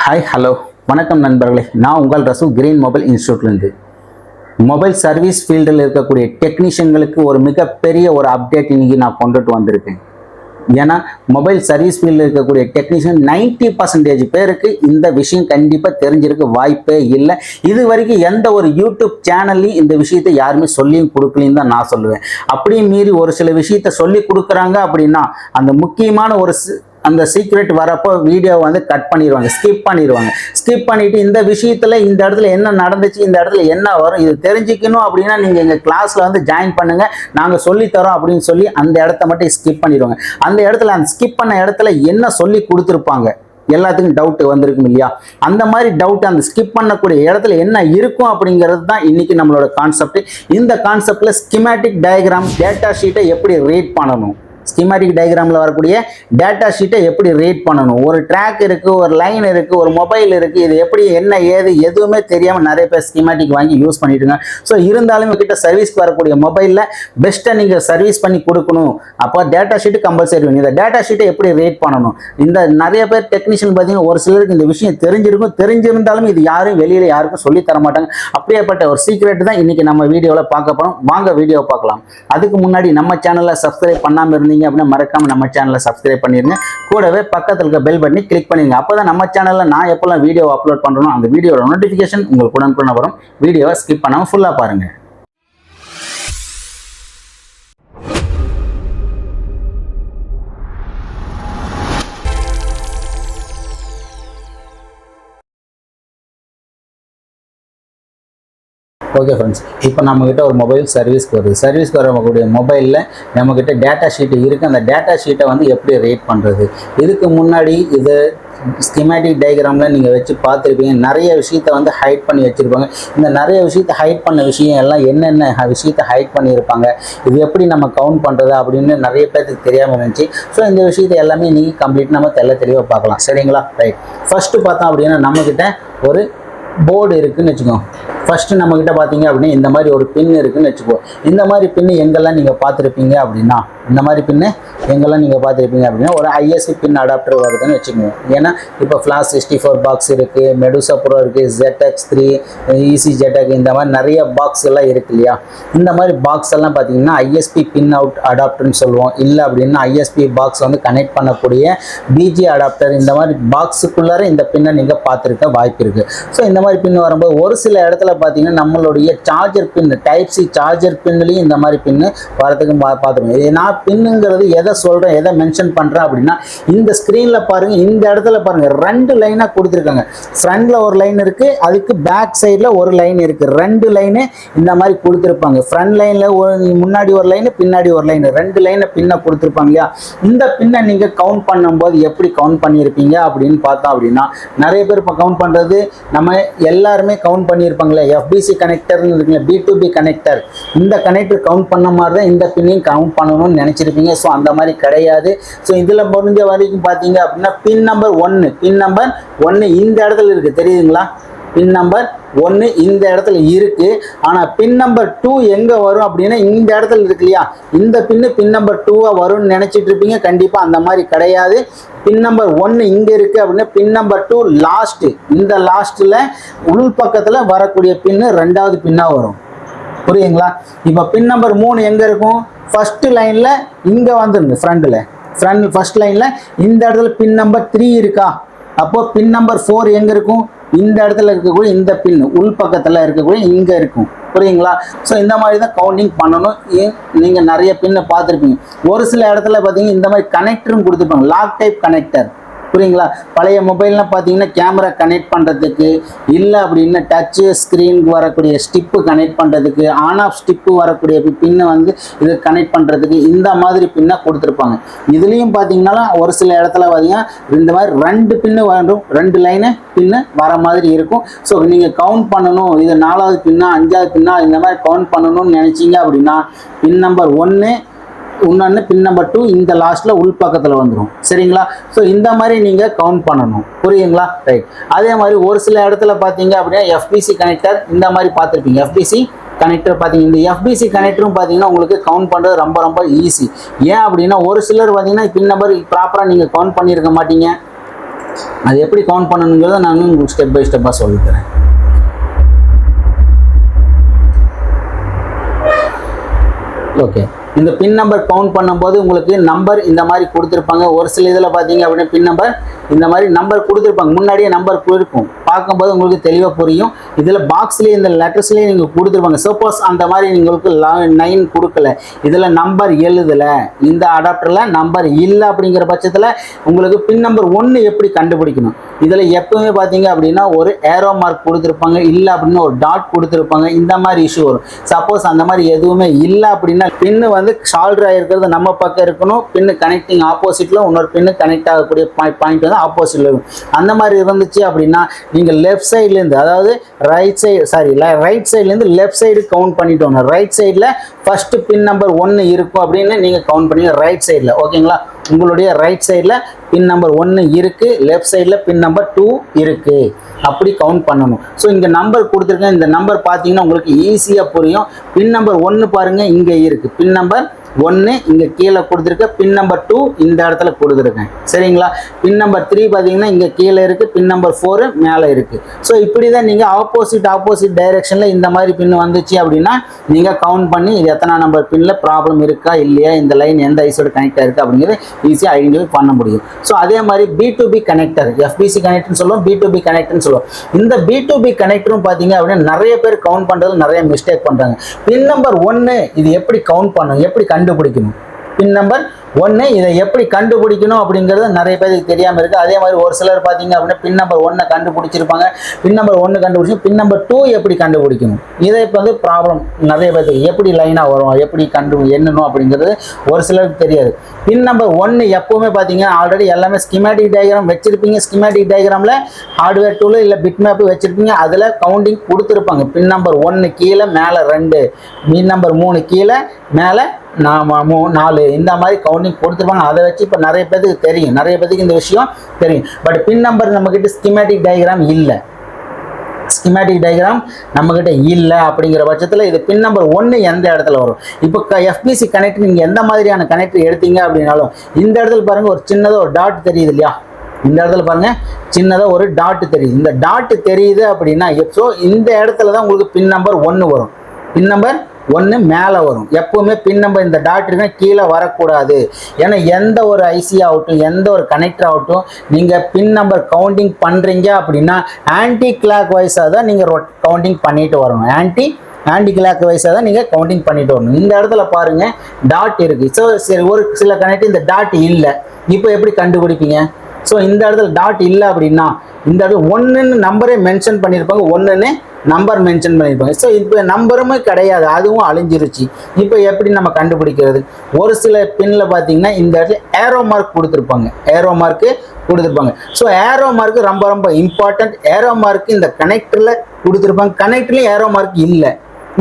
Hi hello வணக்கம் நண்பர்களே. நான் உங்கள் ரசூல் கிரீன் மொபைல் இன்ஸ்டியூட்லேருந்து மொபைல் சர்வீஸ் ஃபீல்டில் இருக்கக்கூடிய டெக்னீஷியன்களுக்கு ஒரு மிகப்பெரிய ஒரு அப்டேட் இன்னைக்கு நான் கொண்டுட்டு வந்திருக்கேன். ஏன்னா மொபைல் சர்வீஸ் ஃபீல்டில் இருக்கக்கூடிய டெக்னீஷியன் 90% பேருக்கு இந்த விஷயம் கண்டிப்பாக தெரிஞ்சிருக்க வாய்ப்பே இல்லை. இது வரைக்கும் எந்த ஒரு யூடியூப் சேனல்லையும் இந்த விஷயத்தை யாருமே சொல்லியும் கொடுக்கலன்னு தான் நான் சொல்லுவேன். அப்படியும் மீறி ஒரு சில விஷயத்த சொல்லி கொடுக்குறாங்க அப்படின்னா அந்த முக்கியமான அந்த சீக்ரெட் வரப்போ வீடியோ வந்து கட் பண்ணிடுவாங்க, ஸ்கிப் பண்ணிட்டு இந்த விஷயத்துல இந்த இடத்துல என்ன நடந்துச்சு, இந்த இடத்துல என்ன வரும், இது தெரிஞ்சுக்கணும் அப்படின்னா நீங்க எங்க கிளாஸ்ல வந்து ஜாயின் பண்ணுங்க, நாங்க சொல்லி தரோம் அப்படின்னு சொல்லி அந்த இடத்த மட்டும் ஸ்கிப் பண்ணிடுவாங்க. அந்த இடத்துல அந்த ஸ்கிப் பண்ண இடத்துல என்ன சொல்லி கொடுத்துருப்பாங்க எல்லாத்துக்கும் டவுட் வந்திருக்கும் இல்லையா? அந்த மாதிரி டவுட் அந்த ஸ்கிப் பண்ணக்கூடிய இடத்துல என்ன இருக்கும் அப்படிங்கிறது தான் இன்னைக்கு நம்மளோட கான்செப்ட். இந்த கான்செப்ட்ல ஸ்கிமேட்டிக் டயக்ராம் டேட்டா ஷீட்டை எப்படி ரீட் பண்ணணும், ஸ்கீமாட்டிக் டயக்ராமில் வரக்கூடிய டேட்டா ஷீட்டை எப்படி ரீட் பண்ணணும், ஒரு ட்ராக் இருக்குது, ஒரு லைன் இருக்குது, ஒரு மொபைல் இருக்குது, இது எப்படி என்ன ஏது எதுவுமே தெரியாமல் நிறைய பேர் ஸ்கீமாட்டிக் வாங்கி யூஸ் பண்ணிட்டுங்க. ஸோ இருந்தாலும் கிட்ட சர்வீஸ்க்கு வரக்கூடிய மொபைலில் பெஸ்ட்டாக நீங்கள் சர்வீஸ் பண்ணி கொடுக்கணும். அப்போ டேட்டா ஷீட்டு கம்பல்சரி வேணும். இந்த டேட்டா ஷீட்டை எப்படி ரீட் பண்ணணும், இந்த நிறைய பேர் டெக்னீஷியன் பார்த்தீங்கன்னா ஒரு சிலருக்கு இந்த விஷயம் தெரிஞ்சிருந்தாலும் இது யாரும் வெளியில் யாருக்கும் சொல்லி தர மாட்டாங்க. அப்படியேப்பட்ட ஒரு சீக்ரெட் தான் இன்னைக்கு நம்ம வீடியோவில் பார்க்க போகிறோம். வாங்க வீடியோ பார்க்கலாம். அதுக்கு முன்னாடி நம்ம சேனலை சப்ஸ்கிரைப் பண்ணாமல் இருந்தீங்க அப்படின்னா மறக்காம நம்ம சேனலை சப்ஸ்கிரைப் பண்ணிருங்க. கூடவே பக்கத்துல இருக்க பெல் பட்டனை கிளிக் பண்ணிருங்க. அப்பதான் நம்ம சேனல்ல நான் எப்பெல்லாம் வீடியோ அப்லோட் பண்றேனோ அந்த வீடியோட நோட்டிபிகேஷன் உங்களுக்கு உடனுக்குடன் வரும். வீடியோவை ஸ்கிப் பண்ணாம ஃபுல்லா பாருங்க. ஓகே ஃப்ரெண்ட்ஸ், இப்போ நம்மக்கிட்ட ஒரு மொபைல் சர்வீஸ்க்கு வரக்கூடிய மொபைலில் நம்மக்கிட்ட டேட்டா ஷீட்டு இருக்குது. அந்த டேட்டா ஷீட்டை வந்து எப்படி ரீட் பண்ணுறது, இதுக்கு முன்னாடி இது ஸ்கிமேட்டிக் டயக்ராமில் நீங்கள் வச்சு பார்த்துருப்பீங்க. நிறைய விஷயத்த வந்து ஹைட் பண்ணி வச்சுருப்பாங்க. இந்த நிறைய விஷயத்தை ஹைட் பண்ண விஷயம் எல்லாம் என்னென்ன விஷயத்தை ஹைட் பண்ணியிருப்பாங்க, இது எப்படி நம்ம கவுண்ட் பண்ணுறது அப்படின்னு நிறைய பேருக்கு தெரியாமல் இருந்துச்சு. ஸோ இந்த விஷயத்தை எல்லாமே நீங்கள் கம்ப்ளீட் நம்ம தெளிவாக பார்க்கலாம். சரிங்களா? ரைட். ஃபஸ்ட்டு பார்த்தோம் அப்படின்னா நம்மக்கிட்ட ஒரு போர்டு இருக்குன்னு வச்சுக்கோங்க. ஃபஸ்ட்டு நம்மக்கிட்ட பார்த்தீங்க அப்படின்னா இந்த மாதிரி ஒரு பின் இருக்குன்னு வச்சுக்கோ. இந்த மாதிரி பின்னு எங்கெல்லாம் நீங்கள் பார்த்துருப்பீங்க அப்படின்னா ஒரு ஐஎஸ்பி பின் அடாப்டர் வருதுன்னு வச்சுக்கோங்க. ஏன்னா இப்போ ஃப்ளாஷ் 64 பாக்ஸ் இருக்குது, மெடுசா ப்ரோ இருக்குது, ZX3, ஈசி ஜெட்டக், இந்த மாதிரி நிறைய பாக்ஸ் எல்லாம் இருக்கு இல்லையா? இந்த மாதிரி பாக்ஸ் எல்லாம் பார்த்தீங்கன்னா ஐஎஸ்பி பின் அவுட் அடாப்டர்னு சொல்லுவோம். இல்லை அப்படின்னா ஐஎஸ்பி பாக்ஸ் வந்து கனெக்ட் பண்ணக்கூடிய பிஜி அடாப்டர், இந்த மாதிரி பாக்ஸுக்குள்ளார இந்த பின்னை நீங்கள் பார்த்துருக்க வாய்ப்பு இருக்குது. ஸோ இந்த மாதிரி பின் வரும்போது ஒரு சில இடத்துல பார்த்தீங்கன்னா நம்மளுடைய சார்ஜர் பின், டைப் சி சார்ஜர் பின்னுலையும் இந்த மாதிரி பின்னு வரதுக்கு பார்த்துருக்கோம். இது நான் பின்னுங்கிறது எதை சொல்கிறேன், எதை மென்ஷன் பண்ணுறேன் அப்படின்னா இந்த ஸ்க்ரீனில் பாருங்கள், இந்த இடத்துல பாருங்கள் 2 லைனாக கொடுத்துருக்காங்க. ஃப்ரண்ட்டில் ஒரு லைன் இருக்குது, அதுக்கு பேக் சைடில் ஒரு லைன் இருக்குது. 2 லைனு இந்த மாதிரி கொடுத்துருப்பாங்க. ஃப்ரண்ட் லைனில் முன்னாடி ஒரு லைனு, பின்னாடி ஒரு லைனு, 2 லைனை பின்னை கொடுத்துருப்பாங்க இல்லையா? இந்த பின்னை நீங்கள் கவுண்ட் பண்ணும்போது எப்படி கவுண்ட் பண்ணியிருப்பீங்க அப்படின்னு பார்த்தோம் அப்படின்னா நிறைய பேர் இப்போ கவுண்ட் பண்ணுறது நம்ம எல்லாருமே கவுண்ட் பண்ணியிருப்பாங்களே. எஃபிசி கனெக்டர்னு இருக்குல்ல, B2B கனெக்டர், இந்த கனெக்டர் கவுண்ட் பண்ண மாதிரி தான் இந்த பின்னையும் கவுண்ட் பண்ணணும்னு நினச்சிருப்பீங்க. ஸோ அந்த மாதிரி கிடையாது. ஸோ இதில் முடிஞ்ச வரைக்கும் பார்த்தீங்க அப்படின்னா பின் நம்பர் 1 இந்த இடத்துல இருக்குது, தெரியுதுங்களா? பின் நம்பர் 1 இந்த இடத்துல இருக்கு. ஆனால் பின் நம்பர் 2 எங்கே வரும் அப்படின்னா இந்த இடத்துல இருக்கு இல்லையா? இந்த பின் நம்பர் 2 வரும்னு நினச்சிட்டு இருப்பீங்க. கண்டிப்பாக அந்த மாதிரி கிடையாது. பின் நம்பர் 1 இங்கே இருக்கு அப்படின்னா பின் நம்பர் 2 லாஸ்ட், இந்த லாஸ்ட்டில் உள் பக்கத்தில் வரக்கூடிய பின்னு 2வது பின்னாக வரும். புரியுங்களா? இப்போ பின் நம்பர் 3 எங்கே இருக்கும்? ஃபர்ஸ்ட் லைனில் இங்கே வந்துருங்க. ஃபர்ஸ்ட் லைனில் இந்த இடத்துல பின் நம்பர் 3 இருக்கா? அப்போ பின் நம்பர் 4 எங்கே இருக்கும்? இந்த இடத்துல இருக்கக்கூடிய இந்த பின் உள் பக்கத்தில் இருக்கக்கூடிய இங்கே இருக்கும். புரியுங்களா? ஸோ இந்த மாதிரி தான் கவுண்டிங் பண்ணணும். நீங்கள் நிறைய பின்னை பார்த்துருப்பீங்க. ஒரு சில இடத்துல பார்த்தீங்கன்னா இந்த மாதிரி கனெக்டரும் கொடுத்துருப்பாங்க, லாக் டைப் கனெக்டர். புரியுங்களா? பழைய மொபைல்லாம் பார்த்தீங்கன்னா கேமரா கனெக்ட் பண்ணுறதுக்கு, இல்லை அப்படின்னா டச்சு ஸ்க்ரீனுக்கு வரக்கூடிய ஸ்டிப்பு கனெக்ட் பண்ணுறதுக்கு, ஆன் ஆஃப் ஸ்டிப்பு வரக்கூடிய பின்னை வந்து இது கனெக்ட் பண்ணுறதுக்கு இந்த மாதிரி பின்னை கொடுத்துருப்பாங்க. இதுலேயும் பார்த்தீங்கன்னா ஒரு சில இடத்துல பார்த்தீங்கன்னா இந்த மாதிரி 2 பின்னு வரும், 2 லைனு பின்னு வர மாதிரி இருக்கும். ஸோ நீங்கள் கவுண்ட் பண்ணணும், இது 4வது பின்னா 5வது பின்னா இந்த மாதிரி கவுண்ட் பண்ணணும்னு நினச்சிங்க அப்படின்னா பின் நம்பர் 1 இன்னொன்று பின் நம்பர் 2 இந்த லாஸ்ட்டில் உள் பக்கத்தில் வந்துடும். சரிங்களா? ஸோ இந்த மாதிரி நீங்கள் கவுண்ட் பண்ணணும். புரியுங்களா? ரைட். அதே மாதிரி ஒரு சில இடத்துல பார்த்தீங்க அப்படின்னா எஃபிசி கனெக்டர் இந்த மாதிரி பார்த்துருப்பீங்க. எஃபிசி கனெக்டர் பார்த்தீங்க, இந்த எஃபிசி கனெக்டரும் பார்த்தீங்கன்னா உங்களுக்கு கவுண்ட் பண்ணுறது ரொம்ப ஈஸி. ஏன் அப்படின்னா ஒரு சிலர் பார்த்தீங்கன்னா பின் நம்பர் ப்ராப்பராக நீங்கள் கவுண்ட் பண்ணியிருக்க மாட்டீங்க. அது எப்படி கவுண்ட் பண்ணணுங்கிறத நான் உங்களுக்கு ஸ்டெப் பை ஸ்டெப்பாக சொல்லித்தரேன். ஓகே, இந்த பின் நம்பர் கவுண்ட் பண்ணும்போது உங்களுக்கு நம்பர் இந்த மாதிரி கொடுத்துருப்பாங்க. ஒரு சில இதில் பார்த்தீங்க அப்படின்னா பின் நம்பர் இந்த மாதிரி நம்பர் கொடுத்துருப்பாங்க, முன்னாடியே நம்பர் இருக்கும், பார்க்கும்போது உங்களுக்கு தெளிவாக புரியும். இதில் பாக்ஸ்லேயே இந்த லெட்டர்ஸ்லேயே நீங்கள் கொடுத்துருப்பாங்க. சப்போஸ் அந்த மாதிரி உங்களுக்கு 9 கொடுக்கல, இதில் நம்பர் எழுதலை, இந்த அடாப்டரில் நம்பர் இல்லை அப்படிங்கிற பட்சத்தில் உங்களுக்கு பின் நம்பர் 1 எப்படி கண்டுபிடிக்கணும்? இதில் எப்பவுமே பார்த்தீங்க அப்படின்னா ஒரு ஏரோ மார்க் கொடுத்துருப்பாங்க, இல்லை அப்படின்னா ஒரு டாட் கொடுத்துருப்பாங்க. இந்த மாதிரி இஷ்யூ வரும். சப்போஸ் அந்த மாதிரி எதுவுமே இல்லை அப்படின்னா பின்னு வந்து சால்டர் ஆகிருக்கிறது நம்ம பக்கம் இருக்கணும், பின்னு கனெக்டிங் ஆப்போசிட்டில் இன்னொரு பின்னு கனெக்ட் ஆகக்கூடிய பாயிண்ட் வந்து ஆப்போசிட்டில் இருக்கும். அந்த மாதிரி இருந்துச்சு அப்படின்னா நீங்கள் லெஃப்ட் சைட்லேருந்து, அதாவது ரைட் சைட்லேருந்து லெஃப்ட் சைடு கவுண்ட் பண்ணிட்டு வாங்க. ரைட் சைடில் ஃபர்ஸ்ட் பின் நம்பர் 1 இருக்கும் அப்படின்னு நீங்கள் கவுண்ட் பண்ணுங்க ரைட் சைடில். ஓகேங்களா, உங்களுடைய ரைட் சைடில் பின் நம்பர் 1 இருக்குது, லெஃப்ட் சைடில் பின் நம்பர் 2 இருக்குது, அப்படி கவுண்ட் பண்ணணும். ஸோ இங்கே நம்பர் கொடுத்துருக்கேன், இந்த நம்பர் பார்த்தீங்கன்னா உங்களுக்கு ஈஸியாக புரியும். பின் நம்பர் 1 பாருங்கள் இங்கே இருக்குது, பின் நம்பர் 1 இங்கே கீழே கொடுத்துருக்கேன், பின் நம்பர் 2 இந்த இடத்துல கொடுத்துருக்கேன். சரிங்களா, பின் நம்பர் 3 பார்த்தீங்கன்னா இங்கே கீழே இருக்குது, பின் நம்பர் 4 மேலே இருக்குது. ஸோ இப்படி தான் நீங்கள் ஆப்போசிட் டைரெக்ஷனில் இந்த மாதிரி பின் வந்துச்சு அப்படின்னா நீங்கள் கவுண்ட் பண்ணி இது எத்தனை நம்பர் பின்னில் ப்ராப்ளம் இருக்கா இல்லையா, இந்த லைன் எந்த ஐஸோட கனெக்ட் ஆகிருக்கு அப்படிங்கிறது ஈஸியாக ஐடென்டிஃபை பண்ண முடியும். ஸோ அதே மாதிரி B2B கனெக்டர், FBC கனெக்டர்னு சொல்லுவோம், B2B கனெக்டர்னு சொல்லுவோம். இந்த B2B கனெக்டரும் பார்த்தீங்க அப்படின்னா நிறைய பேர் கவுண்ட் பண்ணுறது நிறைய மிஸ்டேக் பண்ணுறாங்க. பின் நம்பர் 1 இது எப்படி கவுண்ட் பண்ணணும், எப்படி கண்டுபிடிக்கணும்? பின் நம்பர் 1 இதை எப்படி கண்டுபிடிக்கணும் அப்படிங்கிறது நிறைய பேருக்கு தெரியாமல் இருக்குது. அதே மாதிரி ஒரு சிலர் பார்த்தீங்க அப்படின்னா பின் நம்பர் 1 கண்டுபிடிச்சிருப்பாங்க, பின் நம்பர் 1 கண்டுபிடிச்சி பின் நம்பர் 2 எப்படி கண்டுபிடிக்கணும்? இதை இப்போ வந்து ப்ராப்ளம் நிறைய பேருக்கு, எப்படி லைனாக வரும், எப்படி எண்ணணும் அப்படிங்கிறது ஒரு சிலருக்கு தெரியாது. பின் நம்பர் 1 எப்போவுமே பார்த்தீங்கன்னா ஆல்ரெடி எல்லாமே ஸ்கிமேட்டிக் டயக்ராம் வச்சுருப்பீங்க. ஸ்கிமேட்டிக் டயக்ராமில் ஹார்ட்வேர் டூலு இல்லை பிட் மேப்பு வச்சுருப்பீங்க, அதில் கவுண்டிங் கொடுத்துருப்பாங்க. பின் நம்பர் 1 கீழே மேலே 2, பின் நம்பர் 3 கீழே மேலே 4, இந்த மாதிரி கவுண்டிங் கொடுத்துருப்பாங்க. அதை வச்சு இப்போ நிறைய பேருக்கு தெரியும், நிறைய பேருக்கு இந்த விஷயம் தெரியும். பட் பின் நம்பர் நம்மக்கிட்ட ஸ்கிமேட்டிக் டயக்ராம் இல்லை, ஸ்கிமேட்டிக் டயக்ராம் நம்மக்கிட்ட இல்லை. அப்படிங்கிற பட்சத்தில் இது பின் நம்பர் 1 எந்த இடத்துல வரும்? இப்போ FBC கனெக்டர் நீங்கள் எந்த மாதிரியான கனெக்டர் எடுத்தீங்க அப்படின்னாலும் இந்த இடத்துல பாருங்கள் ஒரு சின்னதாக ஒரு டாட் தெரியுது இல்லையா, இந்த இடத்துல பாருங்கள் சின்னதாக ஒரு டாட் தெரியுது. இந்த டாட் தெரியுது அப்படின்னா ஸோ இந்த இடத்துல தான் உங்களுக்கு பின் நம்பர் 1 வரும். பின் நம்பர் 1 மேலே வரும். எப்பவுமே பின் நம்பர் இந்த டாட் இருக்குன்னா கீழே வரக்கூடாது. ஏன்னா எந்த ஒரு ஐசி ஆகட்டும், எந்த ஒரு கனெக்டர் ஆகட்டும், நீங்கள் பின் நம்பர் கவுண்டிங் பண்ணுறீங்க அப்படின்னா ஆன்டி கிளாக் வைஸாக தான் நீங்கள் கவுண்டிங் பண்ணிட்டு வரணும். ஆன்டி கிளாக் வைஸாக தான் நீங்கள் கவுண்டிங் பண்ணிட்டு வரணும். இந்த இடத்துல பாருங்கள் டாட் இருக்குது. ஸோ சரி, ஒரு சில கனெக்டர் இந்த டாட் இல்லை, இப்போ எப்படி கண்டுபிடிப்பீங்க? ஸோ இந்த இடத்துல டாட் இல்லை அப்படின்னா இந்த இடத்துல 1ன்னு நம்பரே மென்ஷன் பண்ணியிருப்பாங்க, 1ன்னு நம்பர் மென்ஷன் பண்ணியிருப்பாங்க. ஸோ இப்போ நம்பருமே கிடையாது, அதுவும் அழிஞ்சிருச்சு. இப்போ எப்படி நம்ம கண்டுபிடிக்கிறது? ஒரு சில பின்னில் பார்த்தீங்கன்னா இந்த இடத்துல ஏரோ மார்க் கொடுத்துருப்பாங்க, ஏரோ மார்க்கு கொடுத்துருப்பாங்க. ஸோ ஏரோ மார்க்கு ரொம்ப ரொம்ப இம்பார்ட்டன்ட். ஏரோ மார்க்கு இந்த கனெக்டரில் கொடுத்துருப்பாங்க, கனெக்டர்லேயும் ஏரோ மார்க் இல்லை.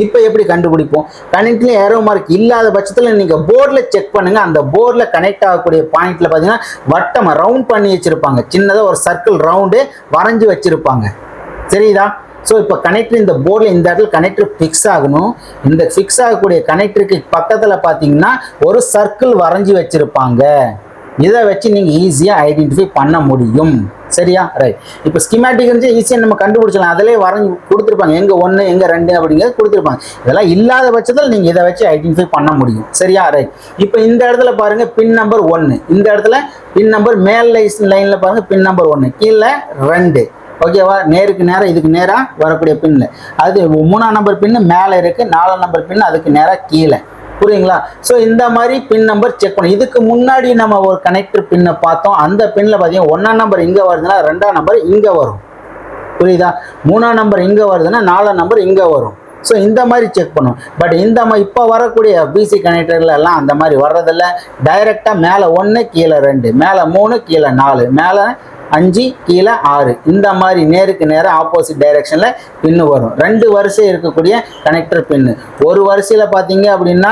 இப்போ எப்படி கண்டுபிடிப்போம்? கனெக்ட்லேயும் ஏரோ மார்க் இல்லாத பட்சத்தில் நீங்கள் போர்டில் செக் பண்ணுங்கள். அந்த போர்டில் கனெக்ட் ஆகக்கூடிய பாயிண்டில் பார்த்தீங்கன்னா வட்டமாக ரவுண்ட் பண்ணி வச்சுருப்பாங்க, சின்னதாக ஒரு சர்க்கிள் ரவுண்டு வரைஞ்சி வச்சுருப்பாங்க. சரிதா? ஸோ இப்போ கனெக்டர் இந்த போர்டில் இந்த இடத்துல கனெக்டர் ஃபிக்ஸ் ஆகணும். இந்த ஃபிக்ஸ் ஆகக்கூடிய கனெக்டருக்கு பக்கத்தில் பார்த்தீங்கன்னா ஒரு சர்க்கிள் வரைஞ்சி வச்சுருப்பாங்க. இதை வச்சு நீங்கள் ஈஸியாக ஐடென்டிஃபை பண்ண முடியும். சரியா? ரைட். இப்போ ஸ்கிமேட்டிக் இருந்துச்சு ஈஸியாக நம்ம கண்டுபிடிச்சலாம், அதிலே வரைஞ்சி கொடுத்துருப்பாங்க, எங்கே 1 எங்கே 2 அப்படிங்கிறது கொடுத்துருப்பாங்க. இதெல்லாம் இல்லாத பட்சத்தில் நீங்கள் இதை வச்சு ஐடென்டிஃபை பண்ண முடியும். சரியா? ரைட். இப்போ இந்த இடத்துல பாருங்கள் பின் நம்பர் 1, இந்த இடத்துல பின் நம்பர் மேல் லைனில் பாருங்கள் பின் நம்பர் 1 கீழே 2. ஓகேவா? நேருக்கு நேராக இதுக்கு நேராக வரக்கூடிய பின்னு. அது 3ஆம் நம்பர் பின்னு மேலே இருக்குது, 4ஆம் நம்பர் பின்னு அதுக்கு நேராக கீழே. புரியுங்களா? ஸோ இந்த மாதிரி பின் நம்பர் செக் பண்ணணும். இதுக்கு முன்னாடி நம்ம ஒரு கனெக்டர் பின்னை பார்த்தோம், அந்த பின்னில் பார்த்தீங்கன்னா 1ஆம் நம்பர் இங்கே வருதுன்னா 2ஆம் நம்பர் இங்கே வரும். புரியுதா? 3ஆம் நம்பர் இங்கே வருதுன்னா 4ஆம் நம்பர் இங்கே வரும். ஸோ இந்த மாதிரி செக் பண்ணும். பட் இந்த மாதிரி இப்போ வரக்கூடிய FBC கனெக்டர்ல எல்லாம் அந்த மாதிரி வர்றதில்ல. டைரெக்டாக மேலே 1 கீழே 2, மேலே 3 கீழே 4, மேலே 5 கீழே 6, இந்த மாதிரி நேருக்கு நேராக ஆப்போசிட் டைரெக்ஷனில் பின்னு வரும். 2 வரிசை இருக்கக்கூடிய கனெக்டர் பின்னு. ஒரு வரிசையில் பார்த்தீங்க அப்படின்னா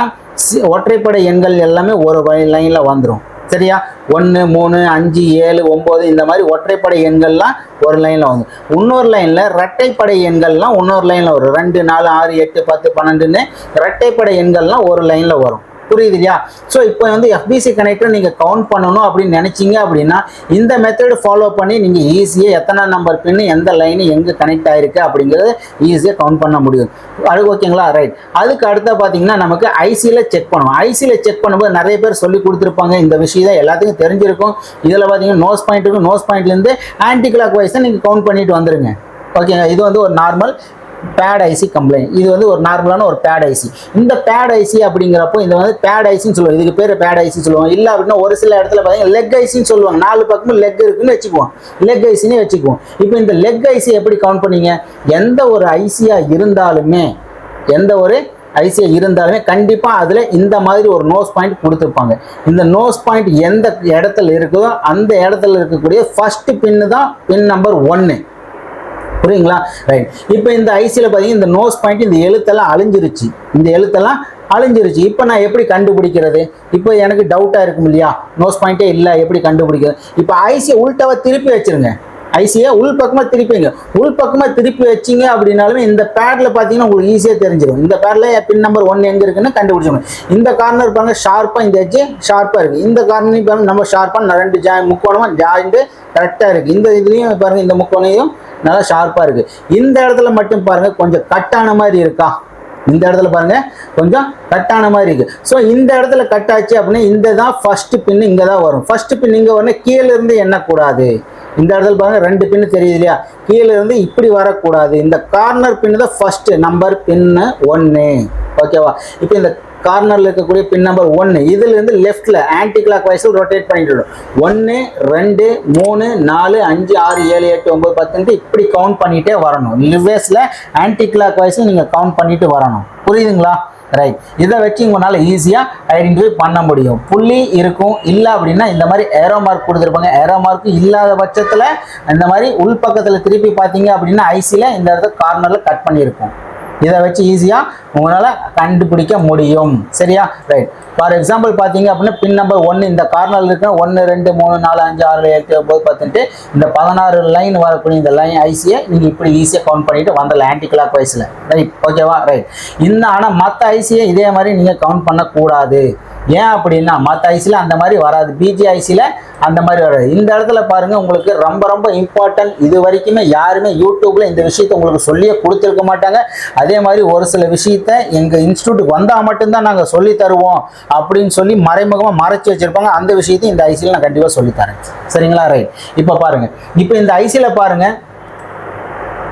ஒற்றைப்படை எண்கள் எல்லாமே ஒரு லைனில் வந்துடும். சரியா? 1 3 5 7 9 இந்த மாதிரி ஒற்றைப்படை எண்கள்லாம் ஒரு லைனில் வந்துடும். இன்னொரு லைனில் இரட்டைப்படை எண்கள்லாம் இன்னொரு லைனில் வரும். 2 4 6 8 10 12ன்னு இரட்டைப்படை எண்கள்லாம் ஒரு லைனில் வரும். புரியுது இல்லையா? ஸோ இப்போ வந்து எஃபிசி கனெக்டர் நீங்கள் கவுண்ட் பண்ணணும் அப்படின்னு நினைச்சீங்க அப்படின்னா இந்த மெத்தட் ஃபாலோ பண்ணி நீங்கள் ஈஸியாக எத்தனை நம்பர் பின்னு எந்த லைனு எங்கே கனெக்ட் ஆயிருக்கு அப்படிங்கிறத ஈஸியாக கவுண்ட் பண்ண முடியும். அது ஓகேங்களா? ரைட். அதுக்கு அடுத்த பார்த்தீங்கன்னா நமக்கு ஐசியில் செக் பண்ணுவோம். ஐசியில் செக் பண்ணும்போது நிறைய பேர் சொல்லி கொடுத்துருப்பாங்க. இந்த விஷயம் எல்லாத்துக்கும் தெரிஞ்சிருக்கும். இதில் பார்த்தீங்கன்னா நோஸ் பாயிண்ட் இருக்கும். நோஸ் பாயிண்ட்லேருந்து ஆன்டி கிளாக் வைஸ் தான் நீங்கள் கவுண்ட் பண்ணிட்டு வந்துருங்க. ஓகேங்க. இது வந்து ஒரு நார்மல் பேட் ஐசி கம்ப்ளைண்ட். இது வந்து ஒரு நார்மலான ஒரு பேட் ஐசி. இந்த பேட் ஐசி அப்படிங்கிறப்போ இந்த வந்து பேட் ஐசின்னு சொல்லுவோம். இதுக்கு பேர் பேட் ஐசின்னு சொல்லுவாங்க. இல்லை அப்படின்னா ஒரு சில இடத்துல பார்த்தீங்கன்னா லெக் ஐசின்னு சொல்லுவாங்க. 4 பக்கமும் லெக் இருக்குன்னு வச்சுக்குவோம். லெக் ஐசின்னு வச்சுக்குவோம். இப்போ இந்த லெக் ஐசி எப்படி கவுண்ட் பண்ணீங்க? எந்த ஒரு ஐசியாக இருந்தாலுமே கண்டிப்பாக அதில் இந்த மாதிரி ஒரு நோஸ் பாயிண்ட் கொடுத்துருப்பாங்க. இந்த நோஸ் பாயிண்ட் எந்த இடத்துல இருக்குதோ அந்த இடத்துல இருக்கக்கூடிய ஃபர்ஸ்ட் பின்னு தான் பின் நம்பர் 1. புரியுங்களா? ரைட். இப்போ இந்த ஐசியில் பார்த்தீங்கன்னா இந்த நோஸ் பாயிண்ட் இந்த எழுத்தெல்லாம் அழிஞ்சிருச்சு. இப்போ நான் எப்படி கண்டுபிடிக்கிறது? இப்போ எனக்கு டவுட்டாக இருக்கும் இல்லையா? நோஸ் பாயிண்டே இல்லை, எப்படி கண்டுபிடிக்கிறது? இப்போ ஐசியை உள்டாவை திருப்பி வச்சிருங்க. ஐசியை உள்பக்கமாக திருப்பி வச்சிங்க அப்படின்னாலுமே இந்த பேடில் பார்த்தீங்கன்னா உங்களுக்கு ஈஸியாக தெரிஞ்சிடும். இந்த பேடில் பின் நம்பர் 1 எங்கே இருக்குன்னு கண்டுபிடிச்சிடும். இந்த கார்னர் பாருங்க ஷார்ப்பாக, இந்த எட்ஜு ஷார்ப்பாக இருக்குது. இந்த கார்னரையும் பாருங்க நம்ம ஷார்ப்பாக 2 முக்கோணமாக ஜாயிண்ட்டு கரெக்டாக இருக்குது. இந்த இதுலேயும் பாருங்கள் இந்த முக்கோணையும் நல்லா ஷார்ப்பாக இருக்குது. இந்த இடத்துல மட்டும் பாருங்கள் கொஞ்சம் கட்டான மாதிரி இருக்கா? இந்த இடத்துல பாருங்க கொஞ்சம் கட்டான மாதிரி இருக்கு. ஸோ இந்த இடத்துல கட் ஆச்சு அப்படின்னா இந்த தான் ஃபர்ஸ்ட் பின் இங்கே தான் வரும். ஃபர்ஸ்ட் பின் இங்கே வரணும். கீழே இருந்து எண்ணக்கூடாது. இந்த இடத்துல பாருங்க 2 பின்னு தெரியுது இல்லையா? கீழே இருந்து இப்படி வரக்கூடாது. இந்த கார்னர் பின்னு தான் ஃபர்ஸ்ட் நம்பர் பின்னு 1. ஓகேவா? இப்போ இந்த கார்னரில் இருக்கக்கூடிய பின் நம்பர் 1 இதுல இருந்து லெஃப்ட்ல ஆன்டி கிளாக் வைஸில் ரொட்டேட் பண்ணிட்டு 1 2 3 4 5 6 7 8 9 10 இப்படி கவுண்ட் பண்ணிட்டே வரணும். ரிவர்ஸ்ல ஆன்டி கிளாக் வைஸில் நீங்க கவுண்ட் பண்ணிட்டு வரணும். புரியுதுங்களா? ரைட். இதை வச்சு உங்களால் ஈஸியாக ஐடென்டிஃபை பண்ண முடியும். புள்ளி இருக்கும். இல்லை அப்படின்னா இந்த மாதிரி ஏரோ மார்க் கொடுத்துருப்பாங்க. ஏரோ மார்க் இல்லாத பட்சத்தில் இந்த மாதிரி உள்பக்கத்தில் திருப்பி பார்த்தீங்க அப்படின்னா ஐசியில் இந்த இடத்துல கார்னரில் கட் பண்ணியிருக்கும். இதை வச்சு ஈஸியாக உங்களால் கண்டுபிடிக்க முடியும். சரியா? ரைட். ஃபார் எக்ஸாம்பிள் பார்த்தீங்க அப்படின்னா பின் நம்பர் 1 இந்த கார்னரில் இருக்க 1 2 3 4 5 6 7 8 9 10 இந்த 16 லைன் வரக்கூடிய இந்த லைன் ஐசியை நீங்கள் இப்படி ஈஸியாக கவுண்ட் பண்ணிட்டு வந்துடலாம் ஆன்டி கிளாக் வைஸில். ரைட். ஓகேவா? ரைட். ஆனால் மற்ற ஐசியை இதே மாதிரி நீங்கள் கவுண்ட் பண்ணக்கூடாது. ஏன் அப்படின்னா மற்ற ஐசியில் அந்த மாதிரி வராது. பிஜி ஐசியில் அந்த மாதிரி வராது. இந்த இடத்துல பாருங்க உங்களுக்கு ரொம்ப ரொம்ப இம்பார்ட்டன்ட். இது வரைக்குமே யாருமே யூடியூப்ல இந்த விஷயத்தை உங்களுக்கு சொல்லியே கொடுத்துருக்க மாட்டாங்க. அதே மாதிரி ஒரு சில விஷயத்த எங்கள் இன்ஸ்டியூட்டுக்கு வந்தால் மட்டும்தான் நாங்கள் சொல்லி தருவோம் அப்படின்னு சொல்லி மறைமுகமாக மறைச்சி வச்சிருப்பாங்க. அந்த விஷயத்தையும் இந்த ஐசியில் நான் கண்டிப்பாக சொல்லித்தரேன். சரிங்களா? ரைட். இப்போ பாருங்க. இப்போ இந்த ஐசியில் பாருங்க.